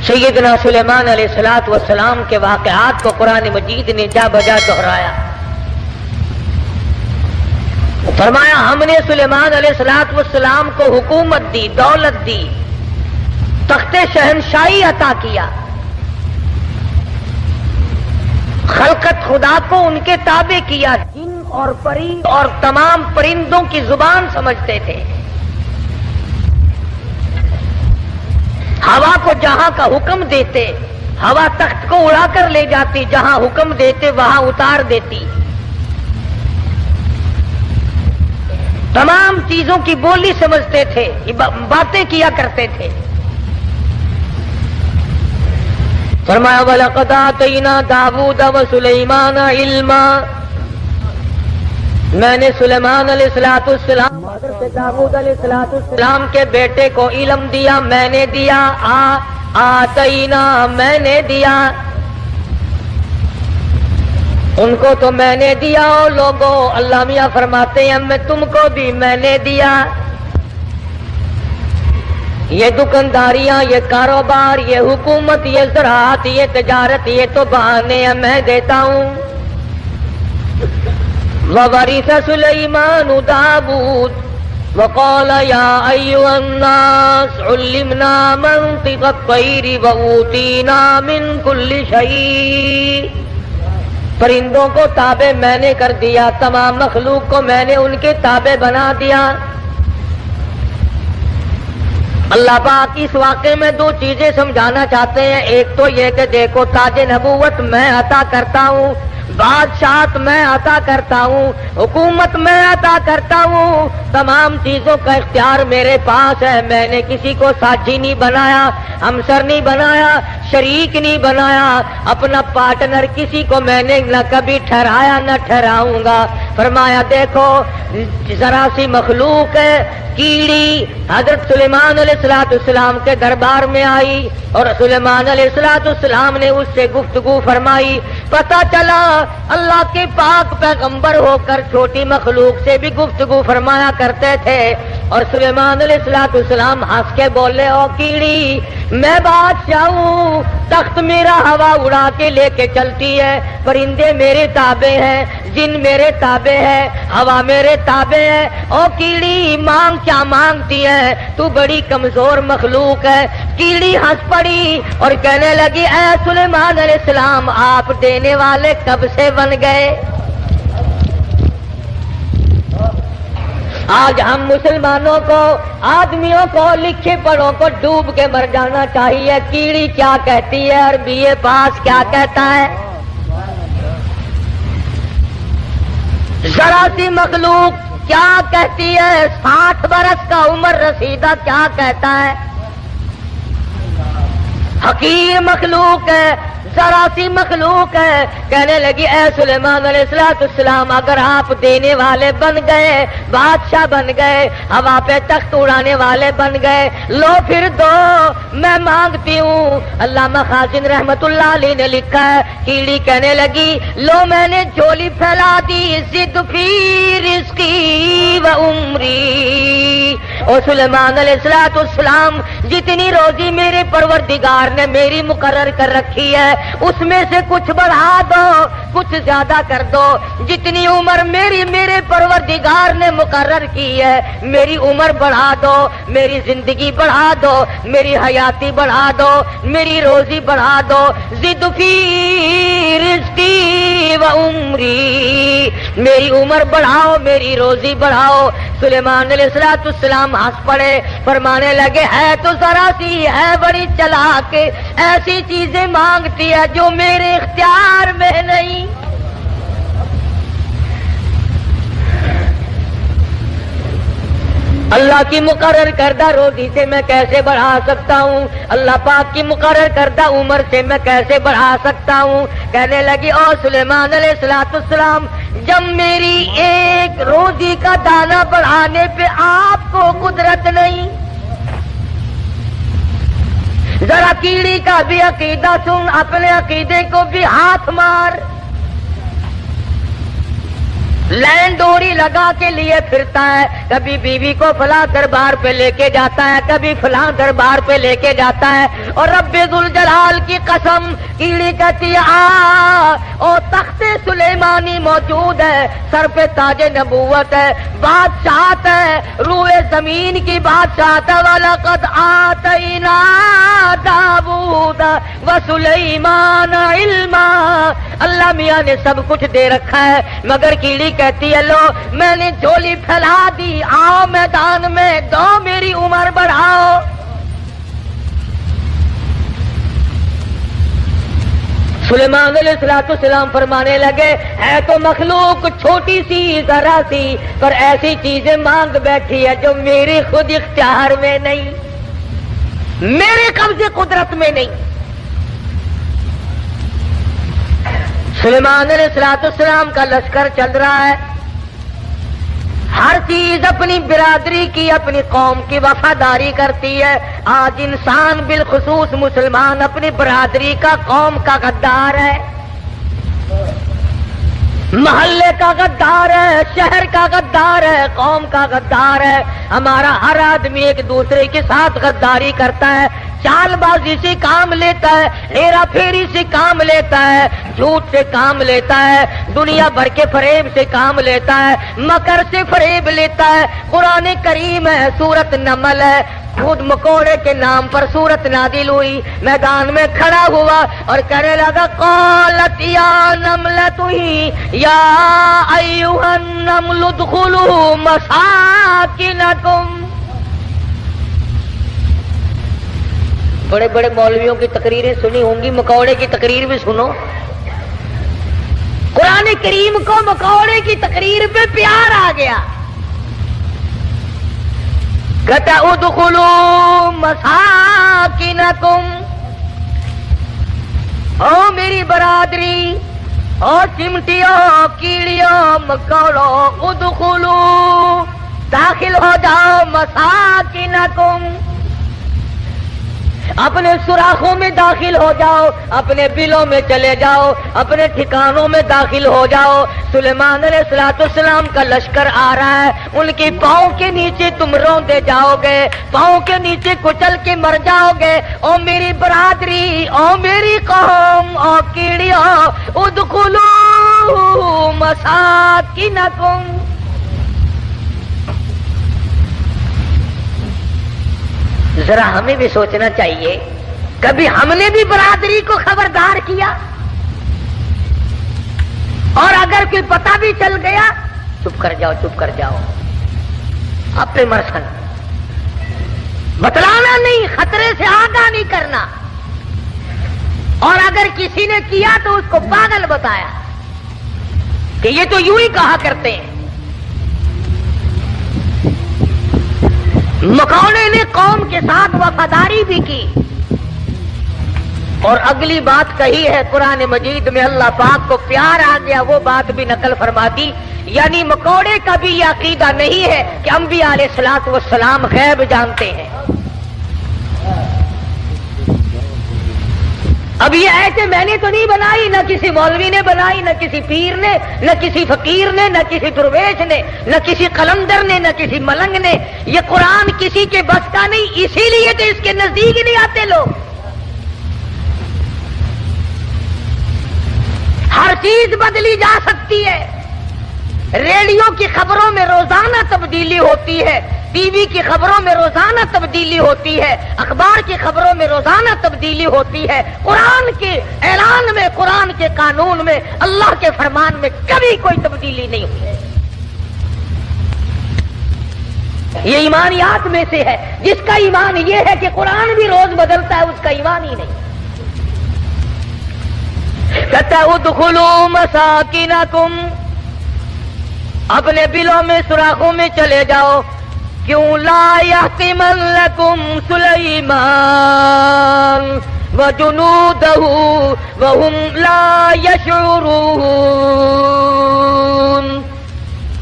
سیدنا سلیمان علیہ الصلوۃ والسلام کے واقعات کو قرآن مجید نے جا بجا دہرایا. فرمایا ہم نے سلیمان علیہ الصلوۃ والسلام کو حکومت دی، دولت دی، تخت شہنشاہی عطا کیا. خلقت خدا کو ان کے تابع کیا. جن اور پرند اور تمام پرندوں کی زبان سمجھتے تھے. ہوا کو جہاں کا حکم دیتے، ہوا تخت کو اڑا کر لے جاتی، جہاں حکم دیتے وہاں اتار دیتی. تمام چیزوں کی بولی سمجھتے تھے، باتیں کیا کرتے تھے. فرمایا وَلَقَدْ آتَيْنَا دَاوُودَ وَسُلَيْمَانَ عِلْمًا، میں نے سلیمان علیہ السلام حضرت داؤد علیہ السلام کے بیٹے کو علم دیا. میں نے دیا، آتینا میں نے دیا ان کو، تو میں نے دیا. اور لوگوں اللہ میاں فرماتے ہیں میں تم کو بھی میں نے دیا. یہ دکانداریاں، یہ کاروبار، یہ حکومت، یہ زراعت، یہ تجارت، یہ تو بہانے ہیں، میں دیتا ہوں. وَوَرِثَ سُلَيْمَانُ دَاوُودَ وَقَالَ يَا أَيُّهَا النَّاسُ عُلِّمْنَا مَنطِقَ الطَّيْرِ وَأُوتِينَا مِن كُلِّ شَيْءٍ. پرندوں کو تابع میں نے کر دیا، تمام مخلوق کو میں نے ان کے تابع بنا دیا. اللہ پاک اس واقعے میں دو چیزیں سمجھانا چاہتے ہیں. ایک تو یہ کہ دیکھو تاج نبوت میں عطا کرتا ہوں، بادشاہت میں عطا کرتا ہوں، حکومت میں عطا کرتا ہوں، تمام چیزوں کا اختیار میرے پاس ہے. میں نے کسی کو ساتھی نہیں بنایا، ہمسر نہیں بنایا، شریک نہیں بنایا، اپنا پارٹنر کسی کو میں نے نہ کبھی ٹھہرایا نہ ٹھہراؤں گا. فرمایا دیکھو ذرا سی مخلوق ہے کیڑی حضرت سلیمان علیہ السلام کے دربار میں آئی اور سلیمان علیہ السلام نے اس سے گفتگو فرمائی. پتہ چلا اللہ کے پاک پیغمبر ہو کر چھوٹی مخلوق سے بھی گفتگو فرمایا کرتے تھے. اور سلیمان علیہ السلام ہنس کے بولے او کیڑی میں بادشاہ ہوں، تخت میرا ہوا اڑا کے لے کے چلتی ہے، پرندے میرے تابع ہیں، جن میرے تابع ہے، ہوا میرے تابع ہے. او کیڑی مانگ کیا مانگتی ہے، تو بڑی کمزور مخلوق ہے. کیڑی ہنس پڑی اور کہنے لگی اے سلیمان علیہ السلام آپ دینے والے کب سے بن گئے؟ آج ہم مسلمانوں کو، آدمیوں کو، لکھے پڑھوں کو ڈوب کے مر جانا چاہیے. کیڑی کیا کہتی ہے، عربی پاس کیا کہتا ہے؟ ذرا سی مخلوق کیا کہتی ہے؟ 60 برس کا عمر رسیدہ کیا کہتا ہے؟ حقیر مخلوق ہے، ذرا سی مخلوق ہے. کہنے لگی اے سلیمان علیہ السلام اگر آپ دینے والے بن گئے، بادشاہ بن گئے، ہوا پہ تخت اڑانے والے بن گئے، لو پھر دو میں مانگتی ہوں. علامہ خازن رحمت اللہ علیہ نے لکھا ہے کیڑی کہنے لگی لو میں نے جھولی پھیلا دی، زد فی رزقی و عمری. او سلیمان علیہ السلام جتنی روزی میرے پروردگار نے میری مقرر کر رکھی ہے اس میں سے کچھ بڑھا دو، کچھ زیادہ کر دو. جتنی عمر میرے پروردگار نے مقرر کی ہے میری عمر بڑھا دو، میری زندگی بڑھا دو، میری حیاتی بڑھا دو، میری روزی بڑھا دو. زد فی رزقی و عمری، میری عمر بڑھاؤ، میری روزی بڑھاؤ. سلیمان علیہ السلام ہنس پڑے، فرمانے لگے ہے تو ذرا سی ہے بڑی چلاک، ایسی چیزیں مانگتی ہے جو میرے اختیار میں نہیں. اللہ کی مقرر کردہ روزی سے میں کیسے بڑھا سکتا ہوں؟ اللہ پاک کی مقرر کردہ عمر سے میں کیسے بڑھا سکتا ہوں؟ کہنے لگی او سلیمان علیہ السلام جب میری ایک روزی کا دانہ بڑھانے پہ آپ کو قدرت نہیں، ذرا کیڑی کا بھی عقیدہ سن، اپنے عقیدے کو بھی ہاتھ مار. لین ڈوری لگا کے لیے پھرتا ہے، کبھی بیوی کو فلاں دربار پہ لے کے جاتا ہے، کبھی فلاں دربار پہ لے کے جاتا ہے، اور رب ذوالجلال کی قسم کیڑی کہتی ہے اور تخت سلیمانی موجود ہے، سر پہ تاج نبوت ہے، بادشاہت ہے، روئے زمین کی بادشاہت ہے، وَلَقَدْ آتَيْنَا دَاوُودَ وَسُلَيْمَانَ عِلْمًا۔ اللہ میاں نے سب کچھ دے رکھا ہے، مگر کیڑی کہتی ہے لو میں نے جھولی پھیلا دی، آؤ میدان میں، دو میری عمر بڑھاؤ۔ سلیمان علیہ السلام فرمانے لگے ہے تو مخلوق چھوٹی سی ذرا سی، پر ایسی چیزیں مانگ بیٹھی ہے جو میری خود اختیار میں نہیں، میرے قبضے قدرت میں نہیں۔ سلیمان علیہ السلام کا لشکر چل رہا ہے، ہر چیز اپنی برادری کی، اپنی قوم کی وفاداری کرتی ہے۔ آج انسان بالخصوص مسلمان اپنی برادری کا، قوم کا غدار ہے، محلے کا غدار ہے، شہر کا غدار ہے، قوم کا غدار ہے۔ ہمارا ہر آدمی ایک دوسرے کے ساتھ غداری کرتا ہے، چال بازی سے کام لیتا ہے، ہیرا پھیری سے کام لیتا ہے، جھوٹ سے کام لیتا ہے، دنیا بھر کے فریب سے کام لیتا ہے، مکر سے فریب لیتا ہے۔ قرآن کریم ہے، سورت نمل ہے، خود مکوڑے کے نام پر سورت نازل ہوئی، میدان میں کھڑا ہوا اور کہنے لگا قالت یا نملۃ یا ایھا النمل ادخلوا مساکنکم۔ بڑے بڑے مولویوں کی تقریریں سنی ہوں گی، مکوڑے کی تقریر بھی سنو۔ قرآن کریم کو مکوڑے کی تقریر پہ پیار آ گیا، کہتا ادخلوا مساکنکم، او میری برادری، او چمٹیوں، کیڑیوں، مکوڑوں، ادخلوا، داخل ہو جاؤ، مساکنکم، اپنے سوراخوں میں داخل ہو جاؤ، اپنے بلوں میں چلے جاؤ، اپنے ٹھکانوں میں داخل ہو جاؤ۔ سلیمان علیہ السلام کا لشکر آ رہا ہے، ان کی پاؤں کے نیچے تم روندے جاؤ گے، پاؤں کے نیچے کچل کے مر جاؤ گے۔ او میری برادری، او میری قوم، او کیڑیوں، ادخلوا مساکنکم۔ ذرا ہمیں بھی سوچنا چاہیے، کبھی ہم نے بھی برادری کو خبردار کیا؟ اور اگر کوئی پتہ بھی چل گیا، چپ کر جاؤ، چپ کر جاؤ، اپنے مرسن بتلانا نہیں، خطرے سے آگاہ نہیں کرنا۔ اور اگر کسی نے کیا تو اس کو پاگل بتایا کہ یہ تو یوں ہی کہا کرتے ہیں۔ مکوڑے نے قوم کے ساتھ وفاداری بھی کی، اور اگلی بات کہی ہے قرآن مجید میں، اللہ پاک کو پیار آ گیا، وہ بات بھی نقل فرما دی۔ یعنی مکوڑے کا بھی یہ عقیدہ نہیں ہے کہ انبیاء علیہ الصلوۃ والسلام غیب جانتے ہیں۔ اب یہ ایسے میں نے تو نہیں بنائی، نہ کسی مولوی نے بنائی، نہ کسی پیر نے، نہ کسی فقیر نے، نہ کسی درویش نے، نہ کسی قلندر نے، نہ کسی ملنگ نے۔ یہ قرآن کسی کے بس کا نہیں، اسی لیے تو اس کے نزدیک نہیں آتے لوگ۔ ہر چیز بدلی جا سکتی ہے، ریڈیو کی خبروں میں روزانہ تبدیلی ہوتی ہے، ٹی وی کی خبروں میں روزانہ تبدیلی ہوتی ہے، اخبار کی خبروں میں روزانہ تبدیلی ہوتی ہے۔ قرآن کے اعلان میں، قرآن کے قانون میں، اللہ کے فرمان میں کبھی کوئی تبدیلی نہیں ہوئی ہے۔ یہ ایمانیات میں سے ہے، جس کا ایمان یہ ہے کہ قرآن بھی روز بدلتا ہے، اس کا ایمان ہی نہیں۔ کہتا ہے ادخلوا مساکنکم، اپنے بلوں میں، سوراخوں میں چلے جاؤ۔ کیوں لا یحتمنکم سلیمان وجنودہ وہم لا یشعرون۔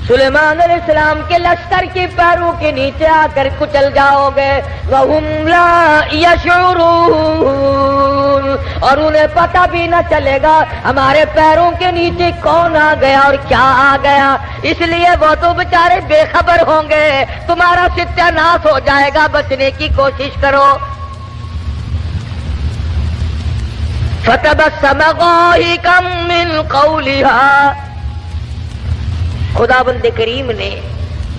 سلیمان علیہ السلام کے لشکر کے پیروں کے نیچے آ کر کچل جاؤ گے، وہم لا یشعرون، اور انہیں پتہ بھی نہ چلے گا ہمارے پیروں کے نیچے کون آ گیا اور کیا آ گیا، اس لیے وہ تو بیچارے بے خبر ہوں گے، تمہارا ستیہ ناش ہو جائے گا، بچنے کی کوشش کرو۔ فتبسم ضاحكا من قولها، خداوند کریم نے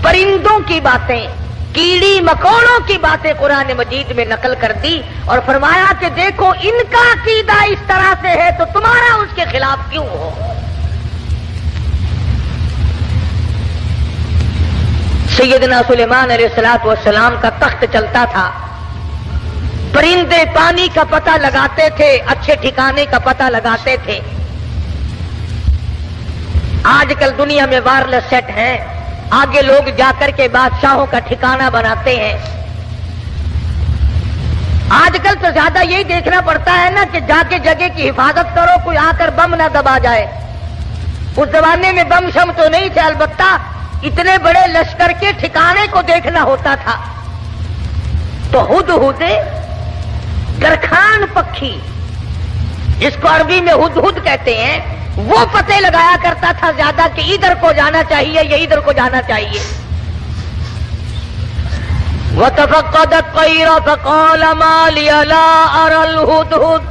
پرندوں کی باتیں، کیڑی مکوڑوں کی باتیں قرآن مجید میں نقل کر دی اور فرمایا کہ دیکھو ان کا عقیدہ اس طرح سے ہے تو تمہارا اس کے خلاف کیوں ہو۔ سیدنا سلیمان علیہ السلام کا تخت چلتا تھا، پرندے پانی کا پتہ لگاتے تھے، اچھے ٹھکانے کا پتہ لگاتے تھے۔ آج کل دنیا میں وائرلیس سیٹ ہیں، آگے لوگ جا کر کے بادشاہوں کا ٹھکانہ بناتے ہیں۔ آج کل تو زیادہ یہی دیکھنا پڑتا ہے نا کہ جا کے جگہ کی حفاظت کرو، کوئی آ کر بم نہ دبا جائے۔ اس زمانے میں بم شم تو نہیں تھے، البتہ اتنے بڑے لشکر کے ٹھکانے کو دیکھنا ہوتا تھا۔ تو ہدہد درخان پکھی، جس کو عربی میں ہدہد کہتے ہیں، وہ پتے لگایا کرتا تھا زیادہ کہ ادھر کو جانا چاہیے یا ادھر کو جانا چاہیے۔ وَتَفَقَّدَ الطَّيْرَ فَقَالَ مَا لِيَ لَا أَرَى الْهُدْهُدْ،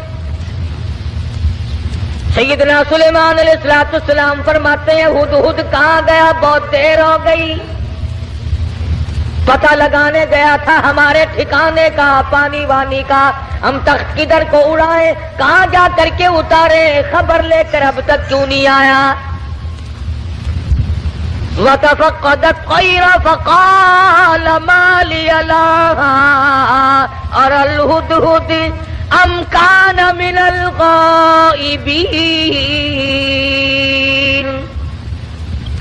سیدنا سلیمان علیہ السلام فرماتے ہیں ہدہد کہاں گیا، بہت دیر ہو گئی، پتہ لگانے گیا تھا ہمارے ٹھکانے کا، پانی وانی کا، ہم تخت کدھر کو اڑائے، کہاں جا کر کے اتارے، خبر لے کر اب تک کیوں نہیں آیا۔ وَتَفَقَّدَ الطَّيْرَ فَقَالَ مَا لِيَ لَا أَرَى الْهُدْهُدْ أَمْ كَانَ مِنَ الْغَائِبِينَ،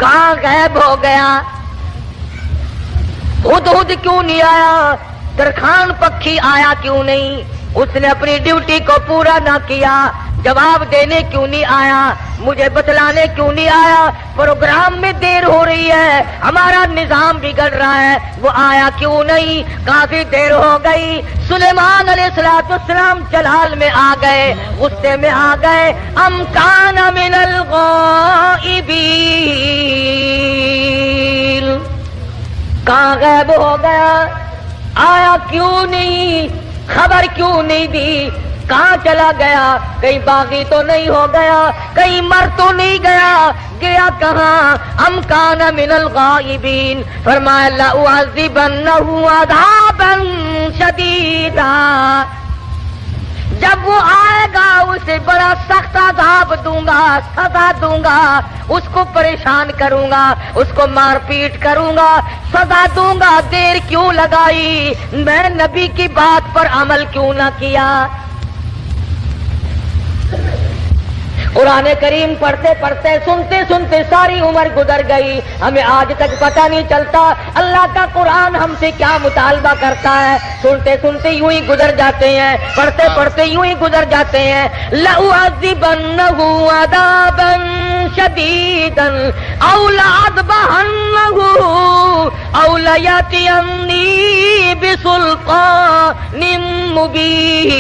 کہاں غائب ہو گیا، ہدہد کیوں نہیں آیا، درخان پکھی آیا کیوں نہیں، اس نے اپنی ڈیوٹی کو پورا نہ کیا، جواب دینے کیوں نہیں آیا، مجھے بتلانے کیوں نہیں آیا، پروگرام میں دیر ہو رہی ہے، ہمارا نظام بگڑ رہا ہے، وہ آیا کیوں نہیں، کافی دیر ہو گئی۔ سلیمان علیہ السلام جلال میں آ گئے، غصے میں آ گئے، ام کان من الغائبین، کہاں غائب ہو گیا، آیا کیوں نہیں، خبر کیوں نہیں دی، کہاں چلا گیا، کہیں باغی تو نہیں ہو گیا، کہیں مر تو نہیں گیا، گیا کہاں، ام کان من الغائبین، فرمایا لأعذبنہ عذابا شدیدا، جب وہ آئے گا اسے بڑا سخت عذاب دوں گا، سزا دوں گا، اس کو پریشان کروں گا، اس کو مار پیٹ کروں گا، سزا دوں گا، دیر کیوں لگائی، میں نبی کی بات پر عمل کیوں نہ کیا۔ قرآن کریم پڑھتے پڑھتے سنتے سنتے ساری عمر گزر گئی، ہمیں آج تک پتہ نہیں چلتا اللہ کا قرآن ہم سے کیا مطالبہ کرتا ہے، سنتے سنتے یوں ہی گزر جاتے ہیں، پڑھتے پڑھتے یوں ہی گزر جاتے ہیں۔ لَأُعَذِّبَنَّهُ عَذَابًا شَدِيدًا أَوْ لَأَذْبَحَنَّهُ أَوْ لَيَأْتِيَنِّي بِسُلْطَانٍ مُبِينٍ۔